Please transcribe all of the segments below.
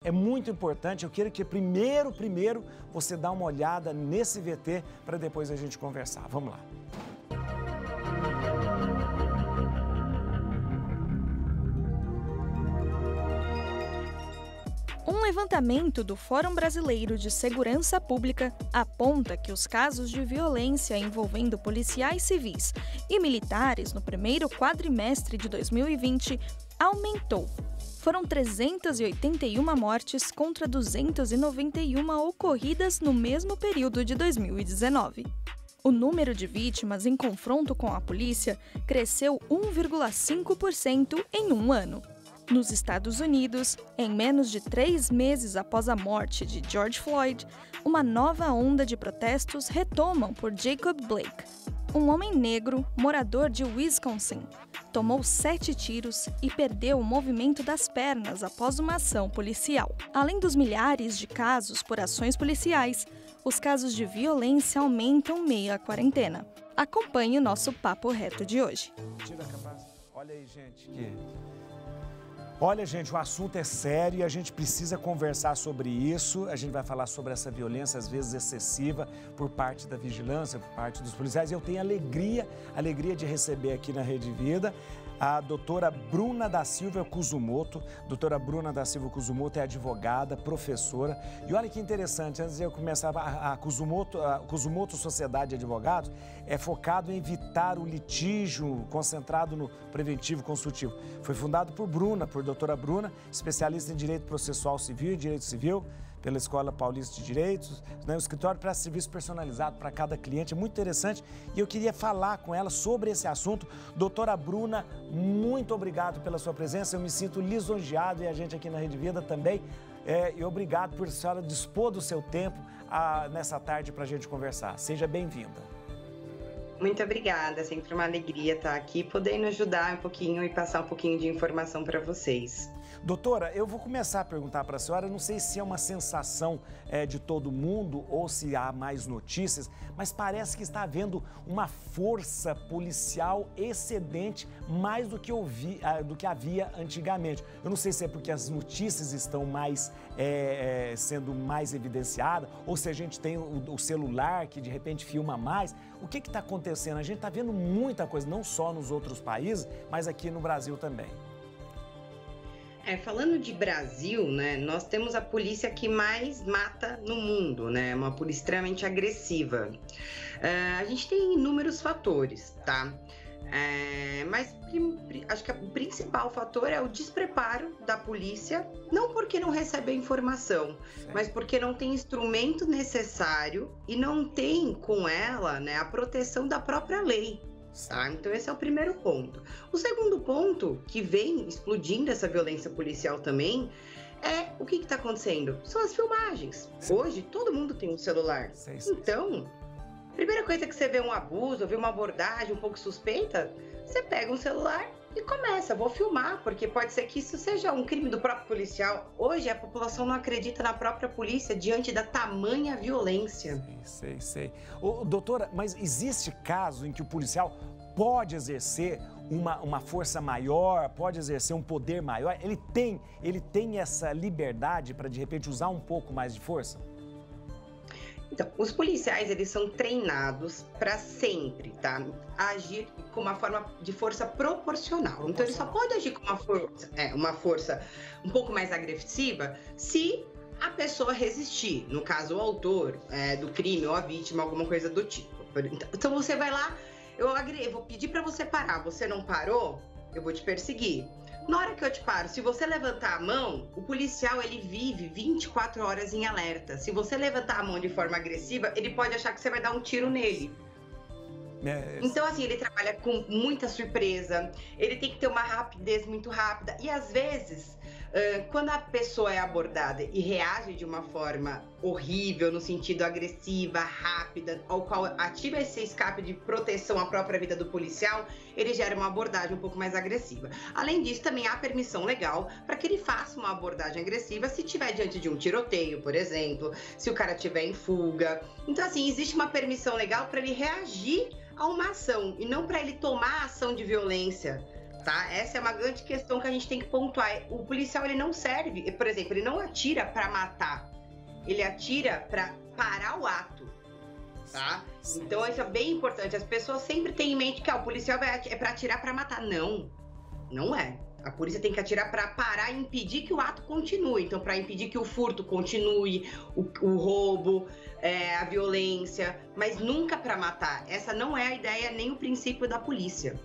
É muito importante, eu quero que primeiro você dá uma olhada nesse VT para depois a gente conversar. Vamos lá. Um levantamento do Fórum Brasileiro de Segurança Pública aponta que os casos de violência envolvendo policiais civis e militares no primeiro quadrimestre de 2020 aumentou. Foram 381 mortes contra 291 ocorridas no mesmo período de 2019. O número de vítimas em confronto com a polícia cresceu 1,5% em um ano. Nos Estados Unidos, em menos de 3 meses após a morte de George Floyd, uma nova onda de protestos retomam por Jacob Blake. Um homem negro, morador de Wisconsin, tomou 7 tiros e perdeu o movimento das pernas após uma ação policial. Além dos milhares de casos por ações policiais, os casos de violência aumentam meio à quarentena. Acompanhe o nosso Papo Reto de hoje. Olha aí, gente, Olha, gente, o assunto é sério e a gente precisa conversar sobre isso. A gente vai falar sobre essa violência, às vezes excessiva, por parte da vigilância, por parte dos policiais. E eu tenho alegria de receber aqui na Rede Vida a doutora Bruna da Silva Kusumoto. Doutora Bruna da Silva Kusumoto é advogada, professora. E olha que interessante, antes de eu começar, a Kusumoto Sociedade de Advogados é focado em evitar o litígio, concentrado no preventivo consultivo. Foi fundado por doutora Bruna, especialista em Direito Processual Civil e Direito Civil, pela Escola Paulista de Direitos, né, o escritório para serviço personalizado para cada cliente, é muito interessante e eu queria falar com ela sobre esse assunto. Doutora Bruna, muito obrigado pela sua presença, eu me sinto lisonjeado e a gente aqui na Rede Vida também, e obrigado por a senhora dispor do seu tempo nessa tarde para a gente conversar. Seja bem-vinda. Muito obrigada, sempre uma alegria estar aqui, podendo ajudar um pouquinho e passar um pouquinho de informação para vocês. Doutora, eu vou começar a perguntar para a senhora, não sei se é uma sensação de todo mundo ou se há mais notícias, mas parece que está havendo uma força policial excedente mais do que havia antigamente. Eu não sei se é porque as notícias estão sendo mais evidenciadas ou se a gente tem o celular que de repente filma mais. O que está acontecendo? A gente está vendo muita coisa, não só nos outros países, mas aqui no Brasil também. Falando de Brasil, né, nós temos a polícia que mais mata no mundo, né, uma polícia extremamente agressiva. A gente tem inúmeros fatores, tá? Mas acho que o principal fator é o despreparo da polícia, não porque não recebe a informação, mas porque não tem instrumento necessário e não tem com ela, né, a proteção da própria lei. Tá? Então esse é o primeiro ponto. O segundo ponto, que vem explodindo essa violência policial também, é o que está acontecendo? São as filmagens. Hoje todo mundo tem um celular. Então, primeira coisa que você vê um abuso, vê uma abordagem um pouco suspeita, você pega um celular e começa, vou filmar, porque pode ser que isso seja um crime do próprio policial. Hoje a população não acredita na própria polícia diante da tamanha violência. Sei. Doutora, mas existe caso em que o policial pode exercer uma força maior, pode exercer um poder maior? Ele tem essa liberdade para, de repente, usar um pouco mais de força? Então, os policiais, eles são treinados para sempre, tá? Agir com uma forma de força proporcional. Então, ele só pode agir com uma força um pouco mais agressiva se a pessoa resistir. No caso, o autor do crime ou a vítima, alguma coisa do tipo. Então, você vai lá, eu vou pedir para você parar. Você não parou? Eu vou te perseguir. Na hora que eu te paro, se você levantar a mão, o policial ele vive 24 horas em alerta. Se você levantar a mão de forma agressiva, ele pode achar que você vai dar um tiro nele. Então, assim, ele trabalha com muita surpresa, ele tem que ter uma rapidez muito rápida. E, às vezes, quando a pessoa é abordada e reage de uma forma horrível, no sentido agressiva, rápida, ao qual ativa esse escape de proteção à própria vida do policial, ele gera uma abordagem um pouco mais agressiva. Além disso, também há permissão legal para que ele faça uma abordagem agressiva se estiver diante de um tiroteio, por exemplo, se o cara estiver em fuga. Então, assim, existe uma permissão legal para ele reagir a uma ação e não para ele tomar ação de violência tá? Essa é uma grande questão que a gente tem que pontuar. O policial, ele não serve, por exemplo, ele não atira para matar, ele atira para parar o ato, tá? Então isso é bem importante. As pessoas sempre têm em mente que o policial é para atirar para matar. Não, não é. A polícia tem que atirar para parar e impedir que o ato continue. Então, para impedir que o furto continue, o roubo, a violência, mas nunca para matar. Essa não é a ideia nem o princípio da polícia.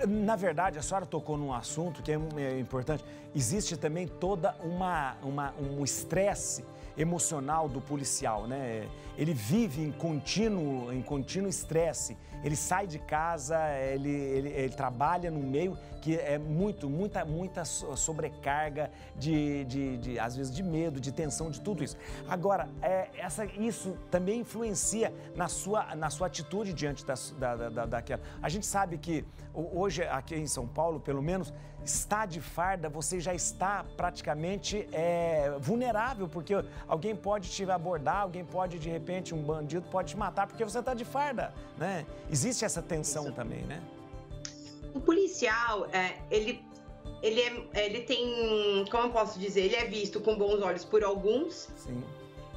Na verdade, a senhora tocou num assunto que é importante. Existe também toda um estresse emocional do policial, né? Ele vive em contínuo estresse. Ele sai de casa, ele trabalha num meio que é muita sobrecarga às vezes de medo, de tensão, de tudo isso. Agora, isso também influencia na sua atitude diante daquela. A gente sabe que hoje, aqui em São Paulo, pelo menos, estar de farda, você já está praticamente vulnerável, porque alguém pode te abordar, alguém pode, de repente, um bandido pode te matar porque você está de farda, né? Existe essa tensão também, né? O policial, ele tem, como eu posso dizer, ele é visto com bons olhos por alguns. Sim.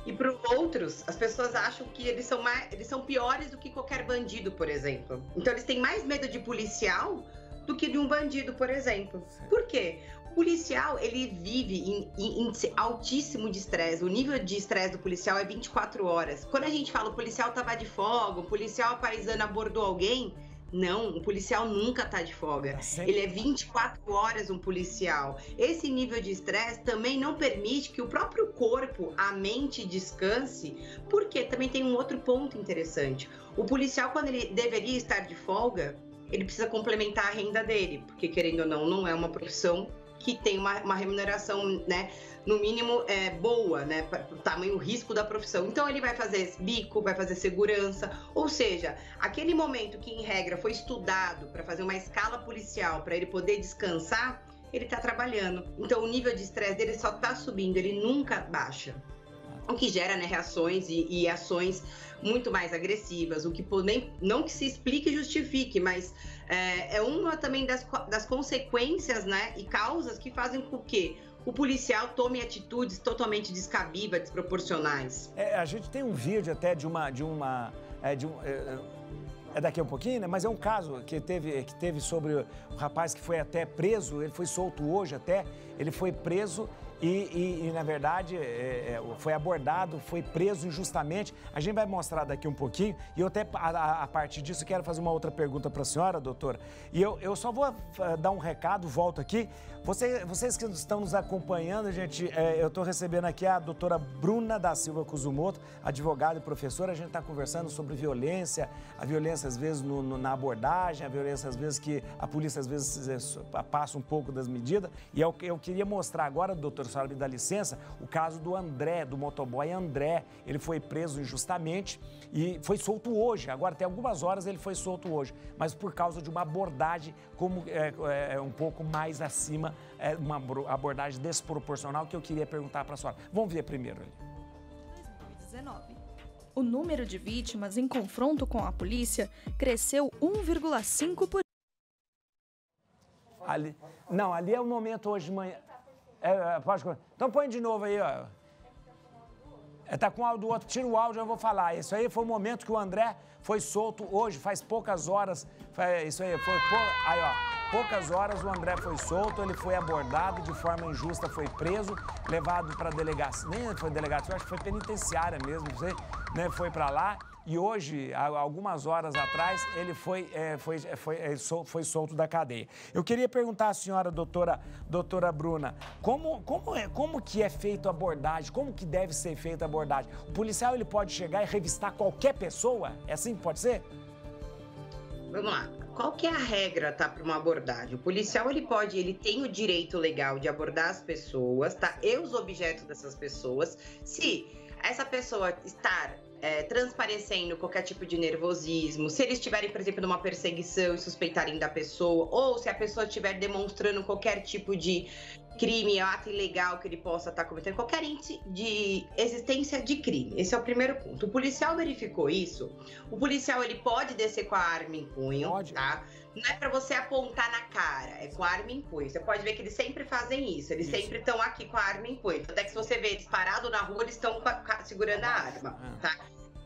E por outros, as pessoas acham que eles são piores do que qualquer bandido, por exemplo. Então, eles têm mais medo de policial do que de um bandido, por exemplo. Sim. Por quê? O policial, ele vive em índice altíssimo de estresse. O nível de estresse do policial é 24 horas. Quando a gente fala o policial estava de folga, o policial paisano abordou alguém, não, o policial nunca está de folga. Ele é 24 horas um policial. Esse nível de estresse também não permite que o próprio corpo, a mente descanse, porque também tem um outro ponto interessante. O policial, quando ele deveria estar de folga, ele precisa complementar a renda dele, porque, querendo ou não é uma profissão que tem uma remuneração, né, no mínimo boa, né, para o tamanho, o risco da profissão. Então, ele vai fazer bico, vai fazer segurança, ou seja, aquele momento que, em regra, foi estudado para fazer uma escala policial, para ele poder descansar, ele está trabalhando. Então, o nível de estresse dele só está subindo, ele nunca baixa. O que gera, né, reações e ações muito mais agressivas, o que não que se explique e justifique, mas é uma também das consequências, né, e causas que fazem com que o policial tome atitudes totalmente descabidas, desproporcionais. A gente tem um vídeo até é daqui a um pouquinho, né? Mas é um caso que teve sobre o rapaz que foi até preso, ele foi solto hoje até, ele foi preso e na verdade, foi abordado, foi preso injustamente. A gente vai mostrar daqui um pouquinho e eu até, a partir disso, quero fazer uma outra pergunta para a senhora, doutora. E eu só vou dar um recado, volto aqui. Vocês que estão nos acompanhando, gente, eu estou recebendo aqui a doutora Bruna da Silva Kuzumoto, advogada e professora. A gente está conversando sobre violência, a violência às vezes na abordagem, a violência às vezes que a polícia às vezes passa um pouco das medidas. E eu queria mostrar agora, doutora, a senhora me dá licença, o caso do André, do motoboy André. Ele foi preso injustamente e foi solto hoje. Agora tem algumas horas ele foi solto hoje, mas por causa de uma abordagem um pouco mais acima, uma abordagem desproporcional que eu queria perguntar para a senhora. Vamos ver primeiro ali. 2019. O número de vítimas em confronto com a polícia cresceu 1,5%. Ali é o momento hoje de manhã. Então põe de novo aí, ó. Tá com o áudio do outro, tira o áudio, eu vou falar. Isso aí foi o momento que o André foi solto hoje, faz poucas horas. Isso aí, aí, ó, poucas horas o André foi solto, ele foi abordado de forma injusta, foi preso, levado para delegacia, nem foi delegacia, eu acho que foi penitenciária mesmo, não sei, né? Foi para lá. E hoje, algumas horas atrás, ele foi solto da cadeia. Eu queria perguntar à senhora, doutora Bruna, como que é feita a abordagem? Como que deve ser feita a abordagem? O policial ele pode chegar e revistar qualquer pessoa? É assim que pode ser? Vamos lá. Qual que é a regra, tá, para uma abordagem? O policial, ele tem o direito legal de abordar as pessoas, tá? E os objetos dessas pessoas. Se essa pessoa estar transparecendo qualquer tipo de nervosismo, se eles estiverem, por exemplo, numa perseguição e suspeitarem da pessoa, ou se a pessoa estiver demonstrando qualquer tipo de crime, ato ilegal que ele possa estar cometendo, qualquer índice de existência de crime. Esse é o primeiro ponto. O policial verificou isso. O policial, ele pode descer com a arma em punho, tá? Não é para você apontar na cara, é com a arma em punho. Você pode ver que eles sempre fazem isso. Eles sempre estão aqui com a arma em punho. Até que se você vê eles parados na rua, eles estão segurando a arma, tá?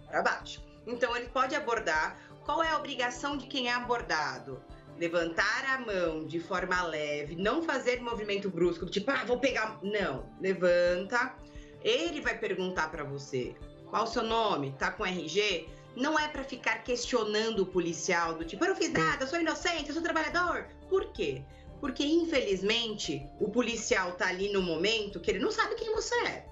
Para baixo. Então, ele pode abordar. Qual é a obrigação de quem é abordado? Levantar a mão de forma leve, não fazer movimento brusco, tipo, vou pegar. Não, levanta. Ele vai perguntar para você, qual o seu nome? Tá com RG? Não é para ficar questionando o policial, do tipo, eu não fiz nada, eu sou inocente, eu sou trabalhador. Por quê? Porque, infelizmente, o policial tá ali no momento que ele não sabe quem você é.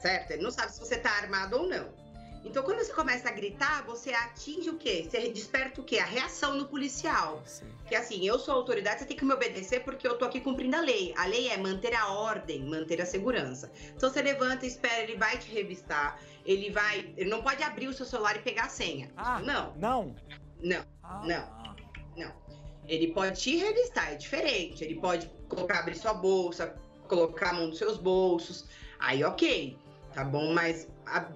Certo? Ele não sabe se você tá armado ou não. Então, quando você começa a gritar, você atinge o quê? Você desperta o quê? A reação no policial. Sim. Que assim, eu sou autoridade, você tem que me obedecer porque eu tô aqui cumprindo a lei. A lei é manter a ordem, manter a segurança. Então, você levanta, espera, ele vai te revistar. Ele não pode abrir o seu celular e pegar a senha. Não. Ele pode te revistar, é diferente. Ele pode abrir sua bolsa, colocar a mão nos seus bolsos. Aí, ok. Tá bom, mas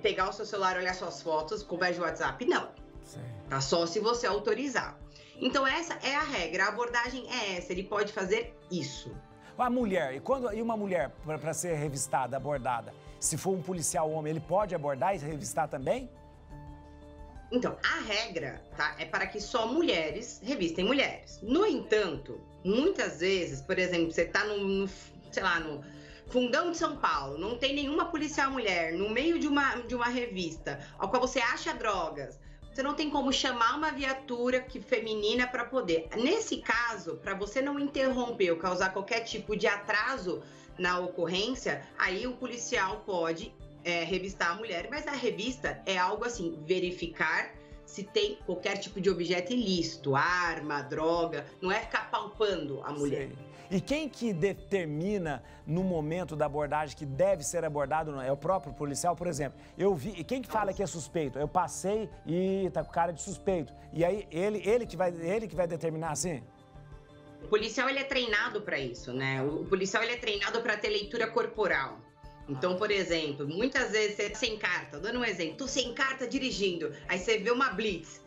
pegar o seu celular, olhar suas fotos, conversa de WhatsApp, não. Sim. Tá só se você autorizar. Então essa é a regra, a abordagem é essa, ele pode fazer isso. A mulher, e uma mulher para ser revistada, abordada, se for um policial homem, ele pode abordar e revistar também? Então, a regra, tá, é para que só mulheres revistem mulheres. No entanto, muitas vezes, por exemplo, você tá no Fundão de São Paulo, não tem nenhuma policial mulher no meio de uma revista, ao qual você acha drogas, você não tem como chamar uma viatura feminina para poder. Nesse caso, para você não interromper ou causar qualquer tipo de atraso na ocorrência, aí o policial pode revistar a mulher, mas a revista é algo assim, verificar se tem qualquer tipo de objeto ilícito, arma, droga, não é ficar palpando a mulher. Sim. E quem que determina no momento da abordagem que deve ser abordado? Não é o próprio policial, por exemplo. Eu vi, e quem que fala que é suspeito? Eu passei e tá com cara de suspeito. E aí ele que vai determinar assim? O policial, ele é treinado para isso, né? O policial, ele é treinado para ter leitura corporal. Então, por exemplo, muitas vezes você tá sem carta, dando um exemplo, tô sem carta dirigindo, aí você vê uma blitz.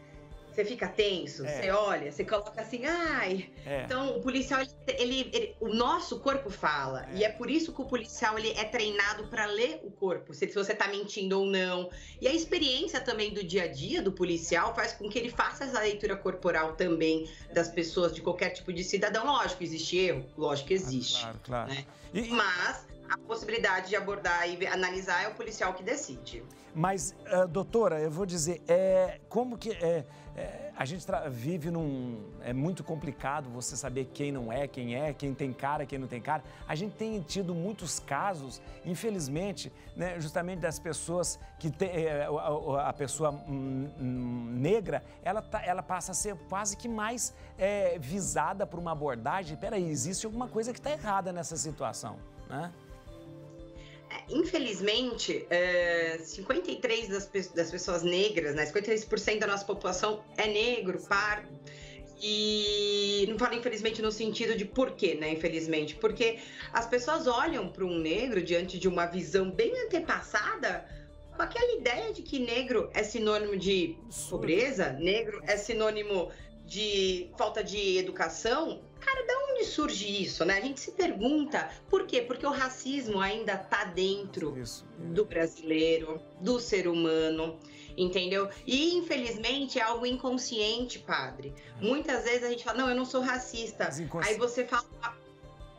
Você fica tenso, você olha, você coloca assim, ai. Então, o policial, o nosso corpo fala. E é por isso que o policial, ele é treinado para ler o corpo, se você tá mentindo ou não. E a experiência também do dia a dia do policial faz com que ele faça essa leitura corporal também das pessoas, de qualquer tipo de cidadão. Lógico, existe erro? Lógico que existe. Claro. Né? Mas a possibilidade de abordar e analisar é o policial que decide. Mas, doutora, eu vou dizer, como que a gente vive é muito complicado você saber quem não é, quem tem cara, quem não tem cara. A gente tem tido muitos casos, infelizmente, né, justamente das pessoas que a pessoa negra, ela passa a ser quase que mais visada por uma abordagem. Peraí, existe alguma coisa que está errada nessa situação, né? Infelizmente, 53% das pessoas negras, né, 53% da nossa população é negro, pardo. E não falo infelizmente no sentido de por quê, né? Infelizmente, porque as pessoas olham para um negro diante de uma visão bem antepassada, com aquela ideia de que negro é sinônimo de pobreza, negro é sinônimo de falta de educação. Cara, da onde surge isso, né? A gente se pergunta por quê? Porque o racismo ainda tá dentro do brasileiro, do ser humano, entendeu? E, infelizmente, é algo inconsciente, padre. Muitas vezes a gente fala, não, eu não sou racista. Aí você fala,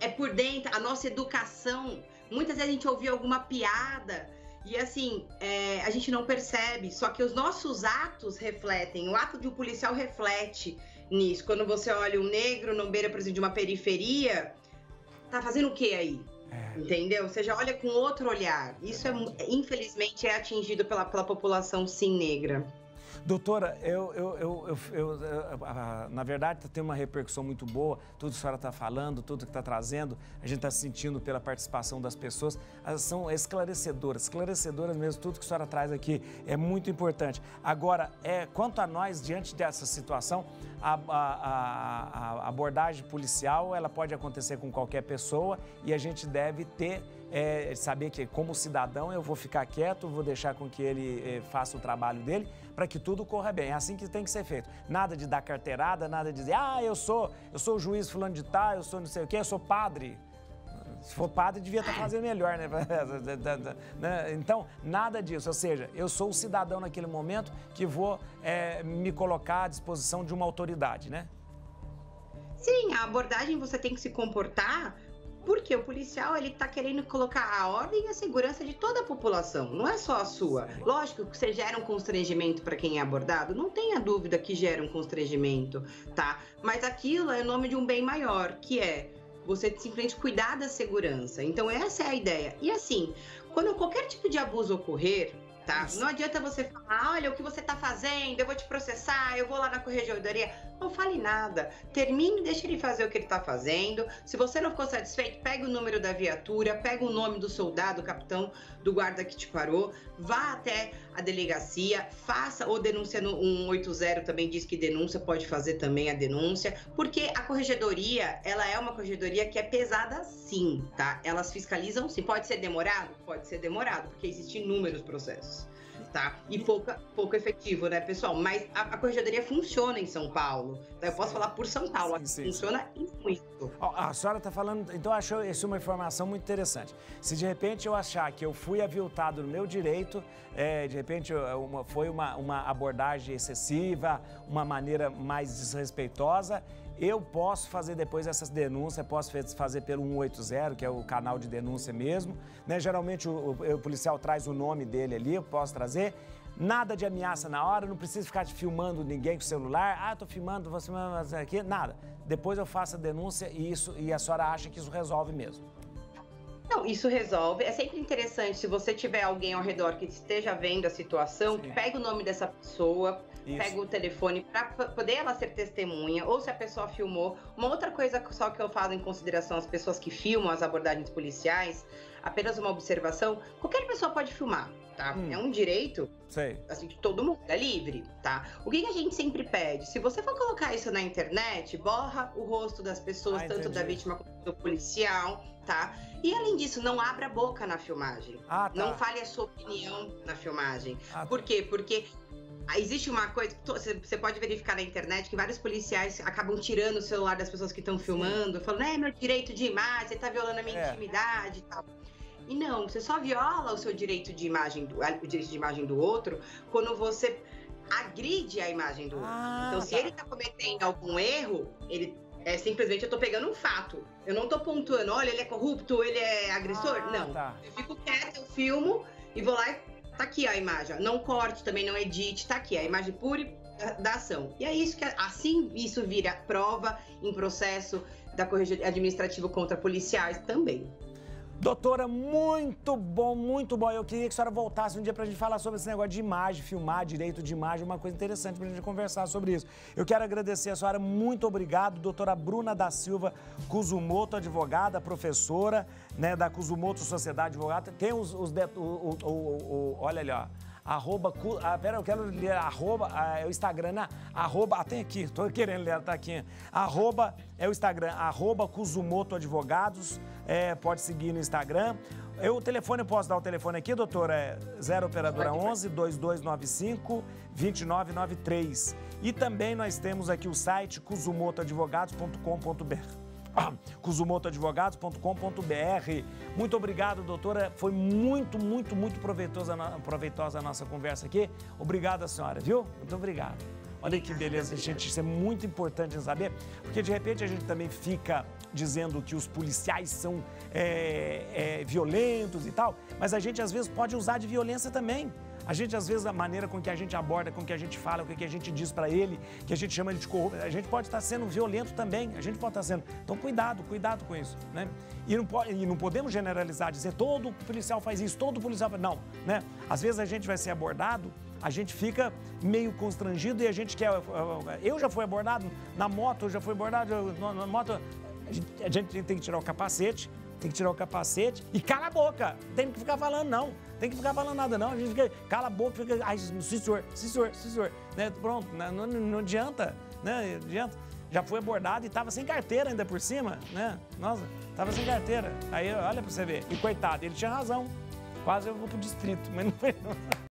é por dentro, a nossa educação. Muitas vezes a gente ouviu alguma piada e, assim, a gente não percebe. Só que os nossos atos refletem, o ato de um policial reflete nisso. Quando você olha um negro na beira, por exemplo, de uma periferia, tá fazendo o que aí? Entendeu? Você já olha com outro olhar. Isso, infelizmente, é atingido pela população, sim, negra. Doutora, na verdade, tem uma repercussão muito boa, tudo que a senhora está falando, tudo que está trazendo, a gente está sentindo pela participação das pessoas, elas são esclarecedoras mesmo, tudo que a senhora traz aqui é muito importante. Agora, quanto a nós, diante dessa situação, a abordagem policial, ela pode acontecer com qualquer pessoa e a gente deve saber que, como cidadão, eu vou ficar quieto, vou deixar com que ele faça o trabalho dele para que tudo corra bem. É assim que tem que ser feito. Nada de dar carteirada, nada de dizer, eu sou o juiz fulano de tal, eu sou não sei o quê, eu sou padre. Se for padre, devia estar fazendo melhor, né? Então, nada disso. Ou seja, eu sou o cidadão naquele momento que vou me colocar à disposição de uma autoridade, né? Sim, a abordagem você tem que se comportar porque o policial, ele tá querendo colocar a ordem e a segurança de toda a população, não é só a sua. Lógico que você gera um constrangimento para quem é abordado, não tenha dúvida que gera um constrangimento, tá? Mas aquilo é o nome de um bem maior, que é você simplesmente cuidar da segurança. Então essa é a ideia. E assim, quando qualquer tipo de abuso ocorrer, tá? Não adianta você falar, olha, o que você tá fazendo, eu vou te processar, eu vou lá na corregedoria. Não fale nada. Termine, deixe ele fazer o que ele tá fazendo. Se você não ficou satisfeito, pega o número da viatura, pega o nome do soldado, capitão, do guarda que te parou, vá até a delegacia, faça ou denúncia no 180, também diz que denúncia, pode fazer também a denúncia, porque a corregedoria, ela é uma corregedoria que é pesada sim, tá? Elas fiscalizam sim. Pode ser demorado? Pode ser demorado, porque existem inúmeros processos. Tá? E pouco efetivo, né, pessoal? Mas a corregedoria funciona em São Paulo. Tá? Eu posso falar por São Paulo, funciona muito. A senhora está falando, então achou isso uma informação muito interessante. Se de repente eu achar que eu fui aviltado no meu direito, de repente foi uma abordagem excessiva, uma maneira mais desrespeitosa, eu posso fazer depois essas denúncias, posso fazer pelo 180, que é o canal de denúncia mesmo, né? Geralmente o policial traz o nome dele ali, eu posso trazer. Nada de ameaça na hora, não preciso ficar filmando ninguém com o celular. Tô filmando, você aqui, nada. Depois eu faço a denúncia e a senhora acha que isso resolve mesmo. Não, isso resolve. É sempre interessante, se você tiver alguém ao redor que esteja vendo a situação, que pegue o nome dessa pessoa, pega o telefone para poder ela ser testemunha, ou se a pessoa filmou. Uma outra coisa só que eu falo em consideração às pessoas que filmam as abordagens policiais, apenas uma observação, qualquer pessoa pode filmar, tá? É um direito, assim, que todo mundo é livre, tá? O que a gente sempre pede? Se você for colocar isso na internet, borra o rosto das pessoas, tanto da vítima quanto do policial, tá? E além disso, não abra a boca na filmagem. Não fale a sua opinião na filmagem. Por quê? Porque existe uma coisa que você pode verificar na internet, que vários policiais acabam tirando o celular das pessoas que estão filmando, falando, é meu direito de imagem, você tá violando a minha intimidade e tal. E não, você só viola o seu direito de imagem, o direito de imagem do outro, quando você agride a imagem do outro. Então, se ele tá cometendo algum erro, ele simplesmente eu tô pegando um fato. Eu não tô pontuando, olha, ele é corrupto, ele é agressor. Não. Eu fico quieta, eu filmo e vou lá e tá aqui a imagem. Não corte, também não edite, tá aqui a imagem pura da ação. E é isso que assim isso vira prova em processo da corregedoria administrativa contra policiais também. Doutora, muito bom, muito bom. Eu queria que a senhora voltasse um dia pra gente falar sobre esse negócio de imagem, filmar, direito de imagem, uma coisa interessante pra gente conversar sobre isso. Eu quero agradecer a senhora, muito obrigado, doutora Bruna da Silva Kuzumoto, advogada, professora, né, da Kuzumoto Sociedade Advogada. Tem olha ali, ó. Pera, eu quero ler o Instagram, né? Tem aqui, tô querendo ler, tá aqui. É o Instagram, Kuzumoto Advogados, pode seguir no Instagram. O telefone, eu posso dar o telefone aqui, doutora? É 0 operadora 11 2295 2993. E também nós temos aqui o site kuzumotoadvogados.com.br. kuzumotoadvogados.com.br. Muito obrigado, doutora. Foi muito proveitosa a nossa conversa aqui. Obrigado, senhora, viu? Muito obrigado. Olha que beleza, gente. Isso é muito importante de saber, porque de repente a gente também fica dizendo que os policiais são violentos e tal, mas a gente às vezes pode usar de violência também. A gente, às vezes, a maneira com que a gente aborda, com que a gente fala, com que a gente diz para ele, que a gente chama ele de corrupto, a gente pode estar sendo violento também, a gente pode estar sendo. Então, cuidado com isso, né? E não podemos generalizar, dizer todo policial faz isso, todo policial faz... Não, né? Às vezes a gente vai ser abordado a gente fica meio constrangido e a gente quer... Eu já fui abordado na moto, eu já fui abordado na moto. A gente tem que tirar o capacete, e cala a boca. Tem que ficar falando, não. Tem que ficar falando nada, não. A gente fica, cala a boca, fica... Ai, sim, senhor. Né? Pronto, não adianta, né? Não adianta. Já fui abordado e estava sem carteira ainda por cima, né? Nossa, estava sem carteira. Aí, olha pra você ver. E coitado, ele tinha razão. Quase eu vou pro distrito, mas não foi não.